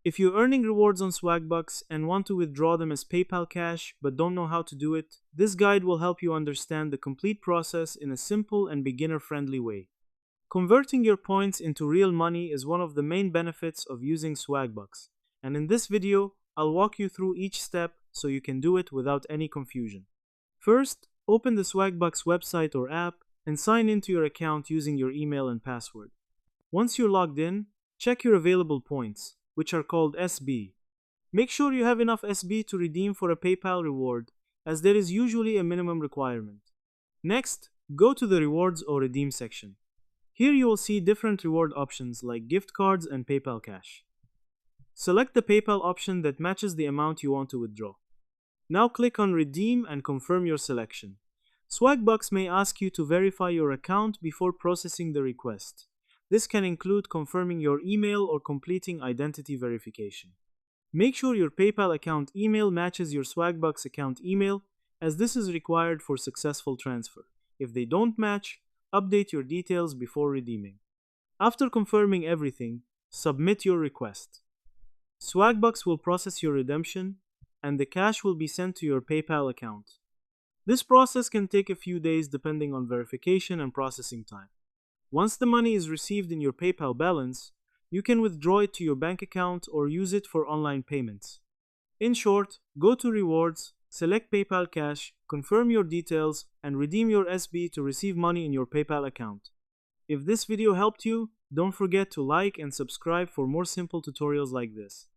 If you're earning rewards on Swagbucks and want to withdraw them as PayPal cash but don't know how to do it, this guide will help you understand the complete process in a simple and beginner-friendly way. Converting your points into real money is one of the main benefits of using Swagbucks, and in this video, I'll walk you through each step so you can do it without any confusion. First, open the Swagbucks website or app and sign into your account using your email and password. Once you're logged in, check your available points, which are called SB. Make sure you have enough SB to redeem for a PayPal reward, as there is usually a minimum requirement. Next, go to the Rewards or Redeem section. Here you will see different reward options like gift cards and PayPal cash. Select the PayPal option that matches the amount you want to withdraw. Now click on Redeem and confirm your selection. Swagbucks may ask you to verify your account before processing the request. This can include confirming your email or completing identity verification. Make sure your PayPal account email matches your Swagbucks account email, as this is required for successful transfer. If they don't match, update your details before redeeming. After confirming everything, submit your request. Swagbucks will process your redemption, and the cash will be sent to your PayPal account. This process can take a few days depending on verification and processing time. Once the money is received in your PayPal balance, you can withdraw it to your bank account or use it for online payments. In short, go to Rewards, select PayPal Cash, confirm your details, and redeem your SB to receive money in your PayPal account. If this video helped you, don't forget to like and subscribe for more simple tutorials like this.